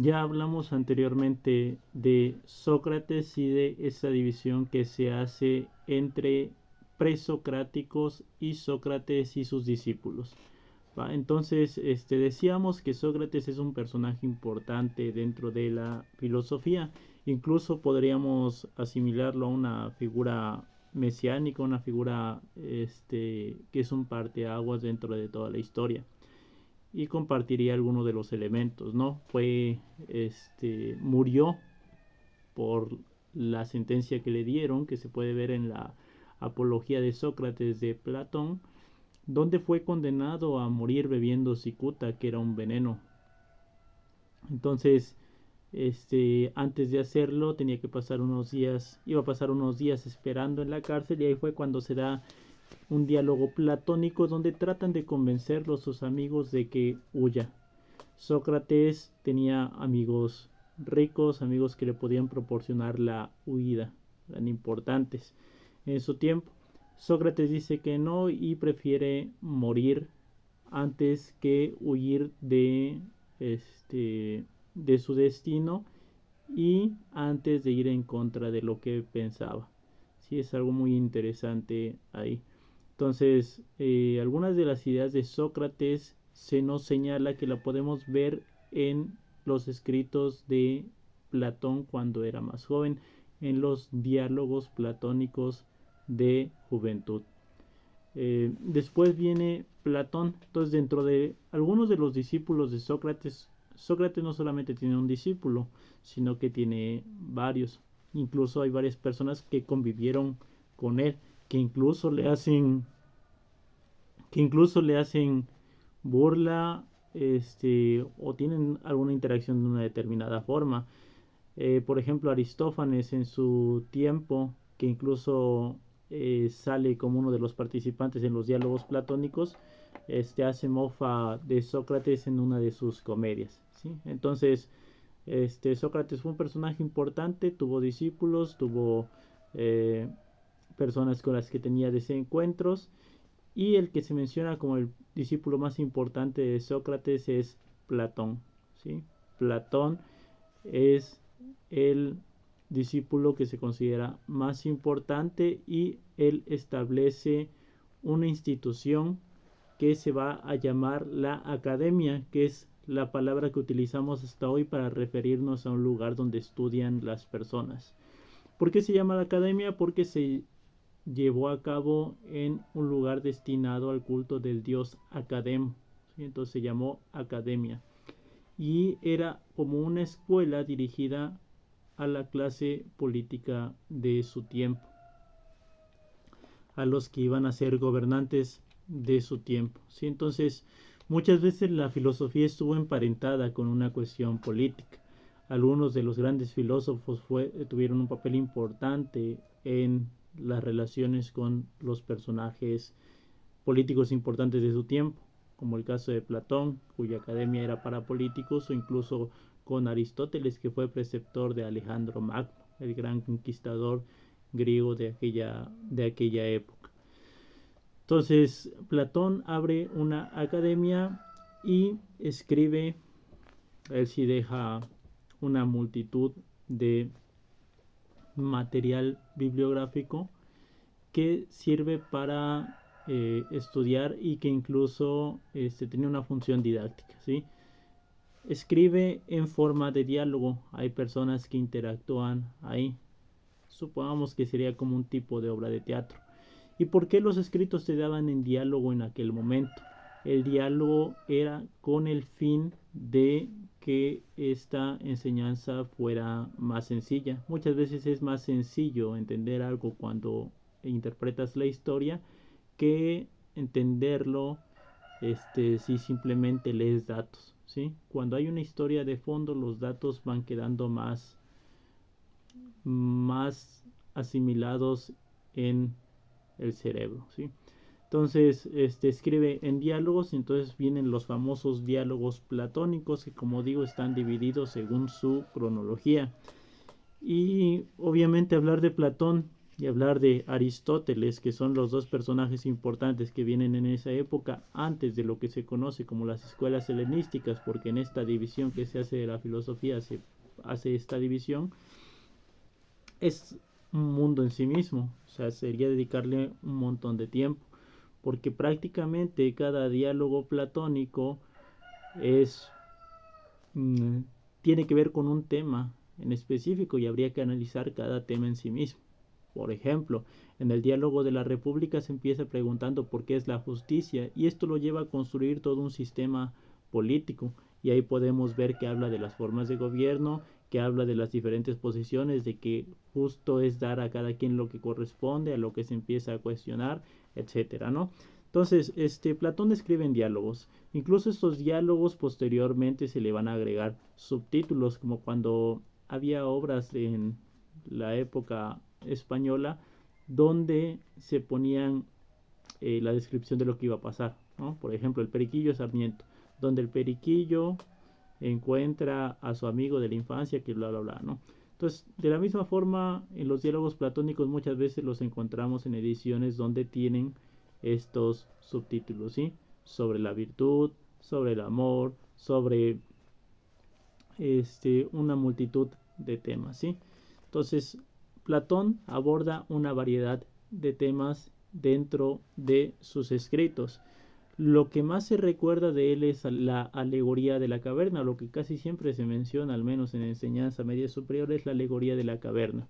Ya hablamos anteriormente de Sócrates y de esa división que se hace entre presocráticos y Sócrates y sus discípulos. ¿Va? Entonces, decíamos que Sócrates es un personaje importante dentro de la filosofía. Incluso podríamos asimilarlo a una figura mesiánica, una figura que es un parteaguas dentro de toda la historia y compartiría algunos de los elementos, ¿no? Murió por la sentencia que le dieron, que se puede ver en la Apología de Sócrates de Platón, donde fue condenado a morir bebiendo cicuta, que era un veneno. Entonces, antes de hacerlo tenía que pasar unos días, iba a pasar unos días esperando en la cárcel, y ahí fue cuando se da un diálogo platónico donde tratan de convencerlo a sus amigos de que huya. Sócrates tenía amigos ricos, amigos que le podían proporcionar la huida, eran importantes en su tiempo. Sócrates dice que no y prefiere morir antes que huir de su destino y antes de ir en contra de lo que pensaba. Sí, es algo muy interesante ahí. Entonces, algunas de las ideas de Sócrates se nos señala que la podemos ver en los escritos de Platón cuando era más joven, en los diálogos platónicos de juventud. Después viene Platón. Entonces, dentro de algunos de los discípulos de Sócrates, Sócrates no solamente tiene un discípulo, sino que tiene varios. Incluso hay varias personas que convivieron con él, que incluso le hacen burla, o tienen alguna interacción de una determinada forma. Por ejemplo, Aristófanes en su tiempo, que incluso sale como uno de los participantes en los diálogos platónicos, hace mofa de Sócrates en una de sus comedias, ¿sí? Entonces, Sócrates fue un personaje importante, tuvo discípulos, tuvo personas con las que tenía desencuentros, y el que se menciona como el discípulo más importante de Sócrates es Platón, ¿sí? Platón es el discípulo que se considera más importante, y él establece una institución que se va a llamar la academia, que es la palabra que utilizamos hasta hoy para referirnos a un lugar donde estudian las personas. ¿Por qué se llama la academia? Porque se llevó a cabo en un lugar destinado al culto del dios Academo, ¿sí? Entonces se llamó academia y era como una escuela dirigida a la clase política de su tiempo, a los que iban a ser gobernantes de su tiempo, ¿sí? Entonces, muchas veces la filosofía estuvo emparentada con una cuestión política. Algunos de los grandes filósofos tuvieron un papel importante en las relaciones con los personajes políticos importantes de su tiempo, como el caso de Platón, cuya academia era para políticos, o incluso con Aristóteles, que fue preceptor de Alejandro Magno, el gran conquistador griego de aquella época. Entonces, Platón abre una academia y escribe, él sí deja una multitud de material bibliográfico que sirve para estudiar, y que incluso tiene una función didáctica, ¿sí? Escribe en forma de diálogo, hay personas que interactúan ahí, supongamos que sería como un tipo de obra de teatro. ¿Y por qué los escritos se daban en diálogo en aquel momento? El diálogo era con el fin de que esta enseñanza fuera más sencilla. Muchas veces es más sencillo entender algo cuando interpretas la historia que entenderlo si simplemente lees datos, ¿sí? Cuando hay una historia de fondo, los datos van quedando más asimilados en el cerebro, ¿sí? Entonces, escribe en diálogos, y entonces vienen los famosos diálogos platónicos, que, como digo, están divididos según su cronología. Y obviamente hablar de Platón y hablar de Aristóteles, que son los dos personajes importantes que vienen en esa época antes de lo que se conoce como las escuelas helenísticas, porque en esta división que se hace de la filosofía se hace esta división, es un mundo en sí mismo, o sea, sería dedicarle un montón de tiempo, porque prácticamente cada diálogo platónico es mm, tiene que ver con un tema en específico y habría que analizar cada tema en sí mismo. Por ejemplo, en el diálogo de la República se empieza preguntando por qué es la justicia y esto lo lleva a construir todo un sistema político y ahí podemos ver que habla de las formas de gobierno, que habla de las diferentes posiciones, de que justo es dar a cada quien lo que corresponde, a lo que se empieza a cuestionar, etcétera, ¿no? Entonces, Platón escribe en diálogos. Incluso estos diálogos posteriormente se le van a agregar subtítulos, como cuando había obras en la época española donde se ponían la descripción de lo que iba a pasar, ¿no? Por ejemplo, el Periquillo Sarmiento, donde el Periquillo encuentra a su amigo de la infancia que bla bla bla, ¿no? Entonces, de la misma forma, en los diálogos platónicos muchas veces los encontramos en ediciones donde tienen estos subtítulos, ¿sí? Sobre la virtud, sobre el amor, sobre una multitud de temas, ¿sí? Entonces, Platón aborda una variedad de temas dentro de sus escritos. Lo que más se recuerda de él es la alegoría de la caverna, lo que casi siempre se menciona, al menos en enseñanza media superior, es la alegoría de la caverna.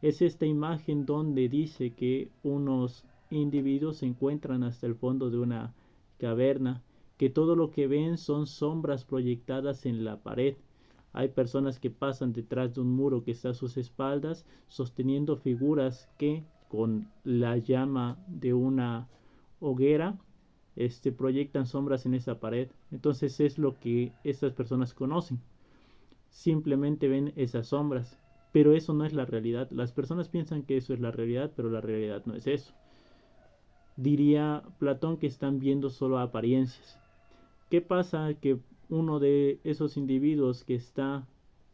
Es esta imagen donde dice que unos individuos se encuentran hasta el fondo de una caverna, que todo lo que ven son sombras proyectadas en la pared. Hay personas que pasan detrás de un muro que está a sus espaldas, sosteniendo figuras que con la llama de una hoguera proyectan sombras en esa pared. Entonces es lo que estas personas conocen. Simplemente ven esas sombras, pero eso no es la realidad. Las personas piensan que eso es la realidad, pero la realidad no es eso. Diría Platón que están viendo solo apariencias. ¿Qué pasa? Que uno de esos individuos que está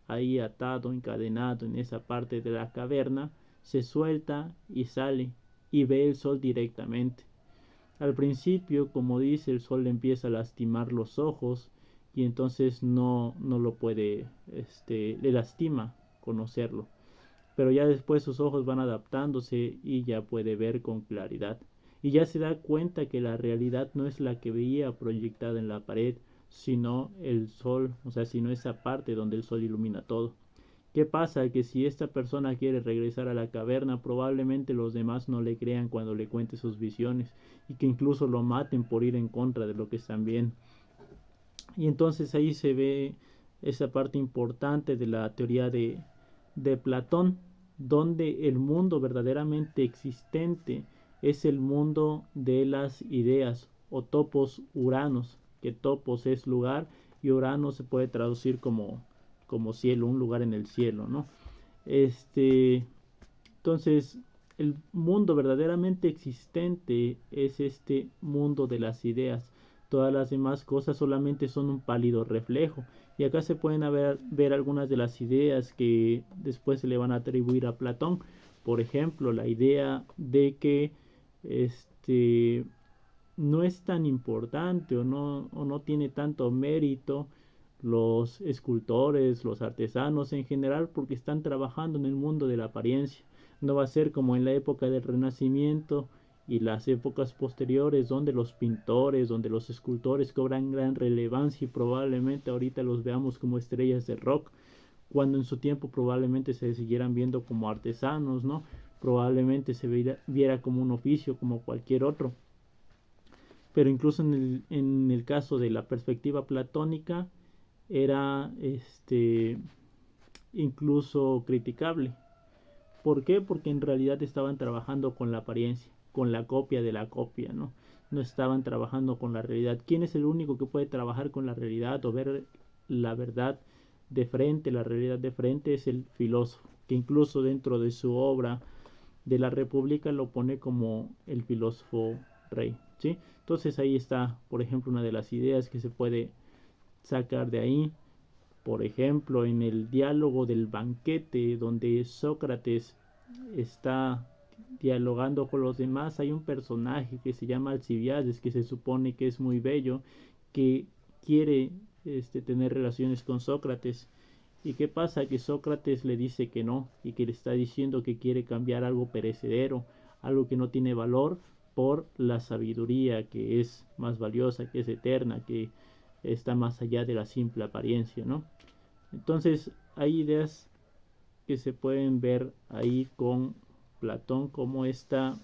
ahí atado, encadenado en esa parte de la caverna, se suelta y sale y ve el sol directamente. Al principio, como dice, el sol le empieza a lastimar los ojos y entonces no lo puede, le lastima conocerlo. Pero ya después sus ojos van adaptándose y ya puede ver con claridad. Y ya se da cuenta que la realidad no es la que veía proyectada en la pared, sino el sol, o sea, sino esa parte donde el sol ilumina todo. ¿Qué pasa? Que si esta persona quiere regresar a la caverna, probablemente los demás no le crean cuando le cuente sus visiones y que incluso lo maten por ir en contra de lo que están viendo. Y entonces ahí se ve esa parte importante de la teoría de Platón, donde el mundo verdaderamente existente es el mundo de las ideas o topos uranos, que topos es lugar y urano se puede traducir como cielo, un lugar en el cielo, ¿no? Entonces, el mundo verdaderamente existente es este mundo de las ideas. Todas las demás cosas solamente son un pálido reflejo. Y acá se pueden ver algunas de las ideas que después se le van a atribuir a Platón. Por ejemplo, la idea de que no es tan importante o no tiene tanto mérito los escultores, los artesanos en general, porque están trabajando en el mundo de la apariencia. No va a ser como en la época del Renacimiento y las épocas posteriores donde los pintores, donde los escultores cobran gran relevancia y probablemente ahorita los veamos como estrellas de rock, cuando en su tiempo probablemente se siguieran viendo como artesanos, ¿no? Probablemente se viera como un oficio, como cualquier otro. Pero incluso en el caso de la perspectiva platónica era incluso criticable. ¿Por qué? Porque en realidad estaban trabajando con la apariencia, con la copia de la copia, ¿no? No estaban trabajando con la realidad. ¿Quién es el único que puede trabajar con la realidad o ver la verdad de frente, la realidad de frente? Es el filósofo, que incluso dentro de su obra de la República lo pone como el filósofo rey, ¿sí? Entonces ahí está, por ejemplo, una de las ideas que se puede sacar de ahí. Por ejemplo, en el diálogo del banquete, donde Sócrates está dialogando con los demás, hay un personaje que se llama Alcibiades, que se supone que es muy bello, que quiere tener relaciones con Sócrates. ¿Y qué pasa? Que Sócrates le dice que no, y que le está diciendo que quiere cambiar algo perecedero, algo que no tiene valor, por la sabiduría que es más valiosa, que es eterna, que está más allá de la simple apariencia, ¿no? Entonces hay ideas que se pueden ver ahí con Platón, como esta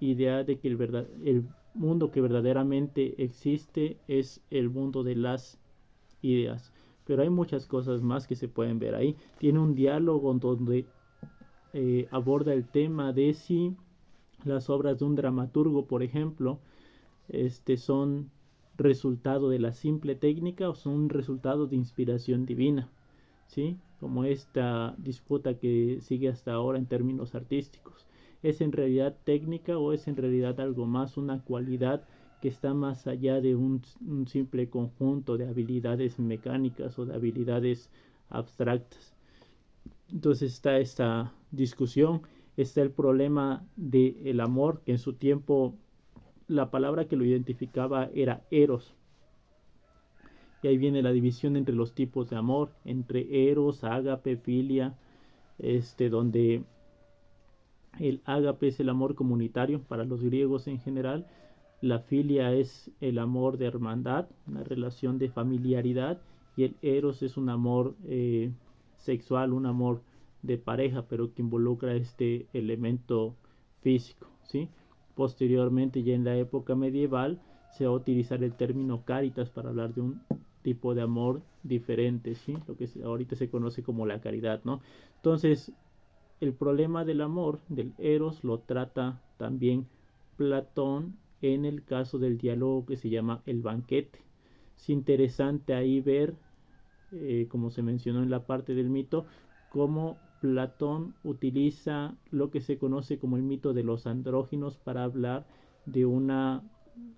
idea de que el mundo que verdaderamente existe es el mundo de las ideas. Pero hay muchas cosas más que se pueden ver ahí. Tiene un diálogo donde aborda el tema de si las obras de un dramaturgo, por ejemplo, son resultado de la simple técnica o son resultado de inspiración divina, ¿sí? Como esta disputa que sigue hasta ahora en términos artísticos. ¿Es en realidad técnica o es en realidad algo más, una cualidad que está más allá de un simple conjunto de habilidades mecánicas o de habilidades abstractas? Entonces está esta discusión, está el problema del amor, que en su tiempo la palabra que lo identificaba era eros. Y ahí viene la división entre los tipos de amor, entre eros, ágape, filia, donde el ágape es el amor comunitario para los griegos en general, la filia es el amor de hermandad, una relación de familiaridad, y el eros es un amor sexual, un amor de pareja, pero que involucra este elemento físico, ¿sí? Posteriormente, ya en la época medieval, se va a utilizar el término caritas para hablar de un tipo de amor diferente, ¿sí? Lo que ahorita se conoce como la caridad, ¿no? Entonces, el problema del amor, del eros, lo trata también Platón en el caso del diálogo que se llama El banquete. Es interesante ahí ver, como se mencionó en la parte del mito, cómo Platón utiliza lo que se conoce como el mito de los andróginos para hablar de una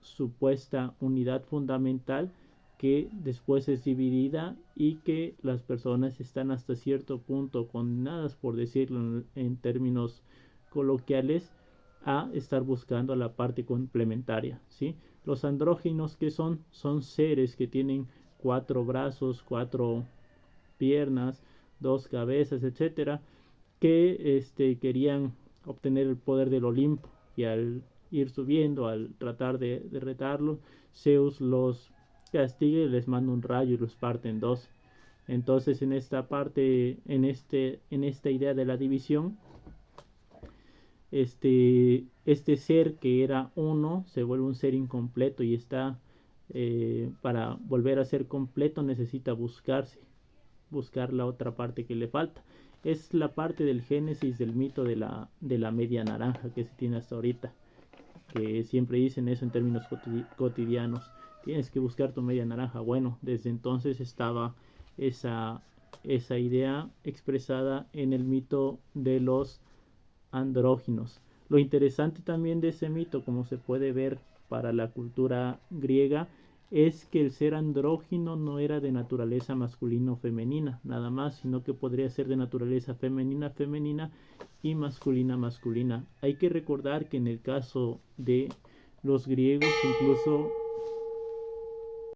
supuesta unidad fundamental que después es dividida y que las personas están hasta cierto punto condenadas, por decirlo en términos coloquiales, a estar buscando la parte complementaria, ¿sí? Los andróginos, que son seres que tienen 4 brazos, 4 piernas, 2 cabezas, etcétera, que querían obtener el poder del Olimpo, y al ir subiendo, al tratar de retarlo, Zeus los castiga y les manda un rayo y los parte en dos. Entonces, en esta parte, en esta idea de la división, este ser que era uno se vuelve un ser incompleto, y está para volver a ser completo necesita buscar la otra parte que le falta. Es la parte del génesis del mito de la media naranja que se tiene hasta ahorita, que siempre dicen eso en términos cotidianos: tienes que buscar tu media naranja. Bueno, desde entonces estaba esa idea expresada en el mito de los andróginos. Lo interesante también de ese mito, como se puede ver para la cultura griega, es que el ser andrógino no era de naturaleza masculina o femenina, nada más, sino que podría ser de naturaleza femenina y masculina. Hay que recordar que en el caso de los griegos, incluso